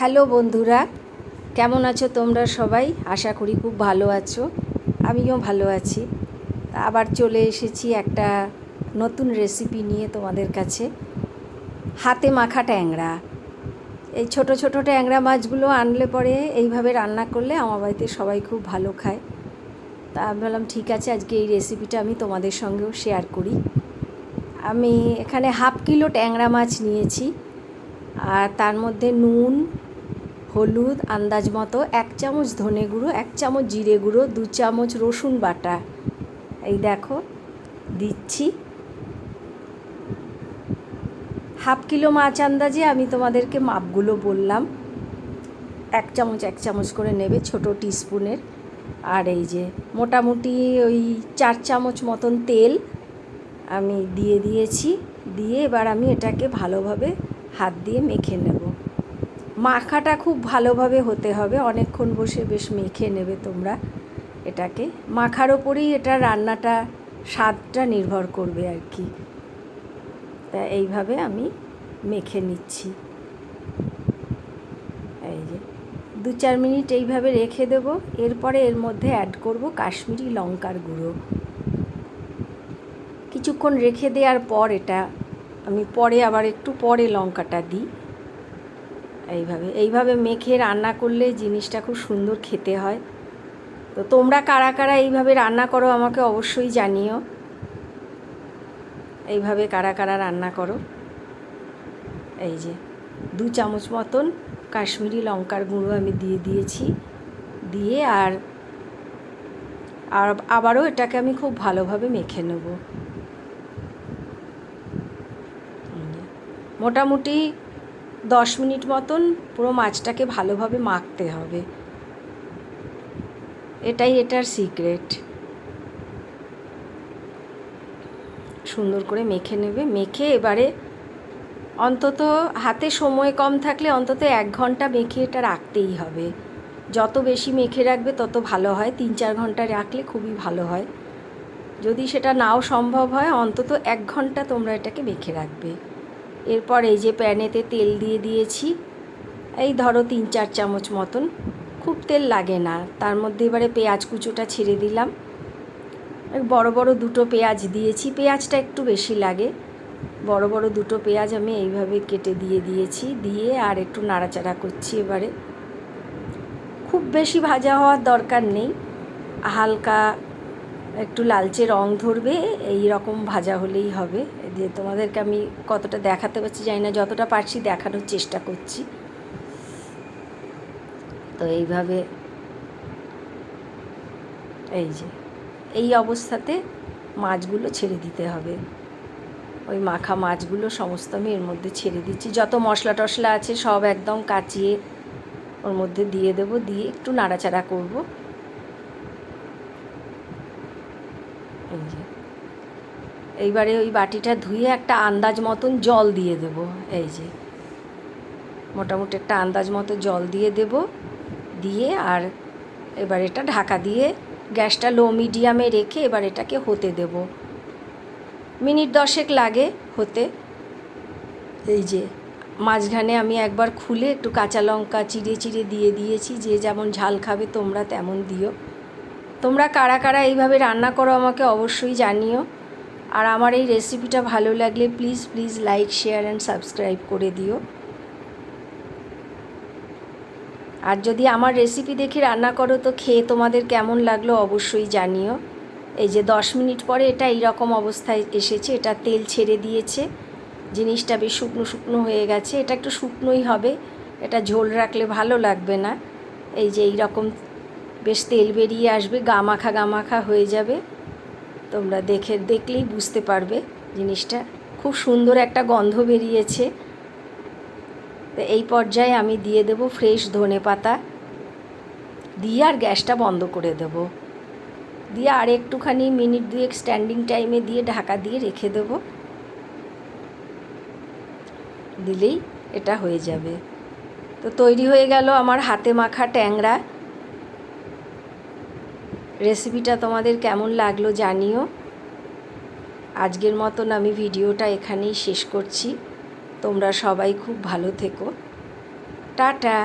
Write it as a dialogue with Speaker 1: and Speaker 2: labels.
Speaker 1: Hello বন্ধুরা, কেমন আছো তোমরা সবাই? আশা করি খুব ভালো আছো। আমিও ভালো আছি। আবার চলে এসেছি একটা নতুন রেসিপি নিয়ে তোমাদের কাছে। হাতে মাখা ট্যাংরা। এই ছোট ছোট ট্যাংরা মাছগুলো আনলে পরে এইভাবে রান্না করলে আমার বাড়িতে সবাই খুব ভালো খায়। তা আমি বললাম ঠিক আছে, আজকে এই রেসিপিটা আমি তোমাদের সঙ্গেও শেয়ার করি। আমি এখানে 1/2 কিলো ট্যাংরা মাছ নিয়েছি, আর তার মধ্যে নুন, হলুদ আন্দাজ মতো, 1 চামচ ধনে গুঁড়ো, 1 চামচ জিরে গুঁড়ো, 2 চামচ রসুন বাটা এই দেখো দিচ্ছি। 1/2 কিলো মাছ আন্দাজে আমি তোমাদেরকে মাপগুলো বললাম। 1 চামচ 1 চামচ করে নেবে ছোট টিস্পুনের। আর এই যে মোটামুটি ওই 4 চামচ মতন তেল আমি দিয়ে দিয়েছি। দিয়ে এবার আমি এটাকে ভালোভাবে হাত দিয়ে মেখে নেব। মাখাটা খুব ভালোভাবে হতে হবে, অনেকক্ষণ বসে বেশ মেখে নেবে তোমরা এটাকে। মাখার ওপরেই এটা রান্নাটা স্বাদটা নির্ভর করবে আর কি। তা এইভাবে আমি মেখে নিচ্ছি। এই যে 2-4 মিনিট এইভাবে রেখে দেবো। এরপরে এর মধ্যে অ্যাড করব কাশ্মীরি লঙ্কার গুঁড়ো। কিছুক্ষণ রেখে দেওয়ার পর এটা আমি পরে আবার একটু পরে লঙ্কাটা দিই। এইভাবে মেখে রান্না করলে জিনিসটা খুব সুন্দর খেতে হয়। তো তোমরা কারা কারা এইভাবে রান্না করো আমাকে অবশ্যই জানিও। এইভাবে কারা কারা রান্না করো। এই যে 2 চামচ মতন কাশ্মীরি লঙ্কার গুঁড়ো আমি দিয়ে দিয়েছি। দিয়ে আর আবারও এটাকে আমি খুব ভালোভাবে মেখে নেব। মোটামুটি 10 মিনিট মতন পুরো মাছটাকে ভালোভাবে মাখতে হবে। এটাই এটার সিক্রেট। সুন্দর করে মেখে নেবে। মেখে এবারে অন্তত হাতে সময় কম থাকলে অন্তত 1 ঘন্টা মেখে এটা রাখতেই হবে। যত বেশি মেখে রাখবে তত ভালো হয়। 3-4 ঘন্টা রাখলে খুবই ভালো হয়। যদি সেটা নাও সম্ভব হয় অন্তত 1 ঘন্টা তোমরা এটাকে মেখে রাখবে। এরপর এই যে প্যানেতে তেল দিয়ে দিয়েছি, এই ধরো 3-4 চামচ মতন, খুব তেল লাগে না। তার মধ্যে এবারে পেঁয়াজ কুচোটা ছেড়ে দিলাম। বড় বড় 2টো পেঁয়াজ দিয়েছি, পেঁয়াজটা একটু বেশি লাগে। বড় বড় 2টো পেঁয়াজ আমি এইভাবে কেটে দিয়েছি। দিয়ে আর একটু নাড়াচাড়া করছি। এবারে খুব বেশি ভাজা হওয়ার দরকার নেই, হালকা একটু লালচে রং ধরবে এই রকম ভাজা হলেই হবে। যে তোমাদেরকে আমি কতটা দেখাতে পারছি জানি না, যতটা পারছি দেখানোর চেষ্টা করছি। তো এইভাবে এই যে এই অবস্থাতে মাছগুলো ছেড়ে দিতে হবে। ওই মাখা মাছগুলো সমস্ত আমি এর মধ্যে ছেড়ে দিচ্ছি। যত মশলা টশলা আছে সব একদম কাচিয়ে ওর মধ্যে দিয়ে দেবো। দিয়ে একটু নাড়াচাড়া করব। এই যে এইবারে ওই বাটিটা ধুয়ে একটা আন্দাজ মতন জল দিয়ে দেবো। এই যে মোটামুটি একটা আন্দাজ মতো জল দিয়ে দেব। দিয়ে আর এবার এটা ঢাকা দিয়ে গ্যাসটা লো মিডিয়ামে রেখে এবার এটাকে হতে দেব। মিনিট 10 লাগে হতে। এই যে মাঝখানে আমি একবার খুলে একটু কাঁচা লঙ্কা চিড়ে চিড়ে দিয়ে দিয়েছি। যে যেমন ঝাল খাবে তোমরা তেমন দিও। তোমরা কারা কারা এইভাবে রান্না করো আমাকে অবশ্যই জানিও। আর আমার এই রেসিপিটা ভালো লাগলে please please like, share and subscribe করে দিও। আর যদি আমার রেসিপি দেখে রান্না করো তো খেয়ে তোমাদের কেমন লাগলো অবশ্যই জানিও। এই যে 10 মিনিট পরে এটা এইরকম অবস্থায় এসেছে, এটা তেল ছেড়ে দিয়েছে। জিনিসটা বেশ শুকনো শুকনো হয়ে গেছে। এটা একটু শুকনোই হবে, এটা ঝোল রাখলে ভালো লাগবে না। এই যে এইরকম বেশ তেল বেরিয়ে আসবে, গা মাখা হয়ে যাবে। তোমরা দেখলেই বুঝতে পারবে জিনিসটা। খুব সুন্দর একটা গন্ধ বেরিয়েছে। তো এই পর্যায়ে আমি দিয়ে দেব ফ্রেশ ধনেপাতা। দিয়ে আর গ্যাসটা বন্ধ করে দেব। দিয়ে আর একটুখানি মিনিট 2 স্ট্যান্ডিং টাইমে দিয়ে ঢাকা দিয়ে রেখে দেব। দিলেই এটা হয়ে যাবে। তো তৈরি হয়ে গেল আমার হাতে মাখা ট্যাংরা। রেসিপিটা তোমাদের কেমন লাগলো জানিও। আজকের মতন আমি ভিডিওটা এখানেই শেষ করছি। তোমরা সবাই খুব ভালো থেকো। টাটা।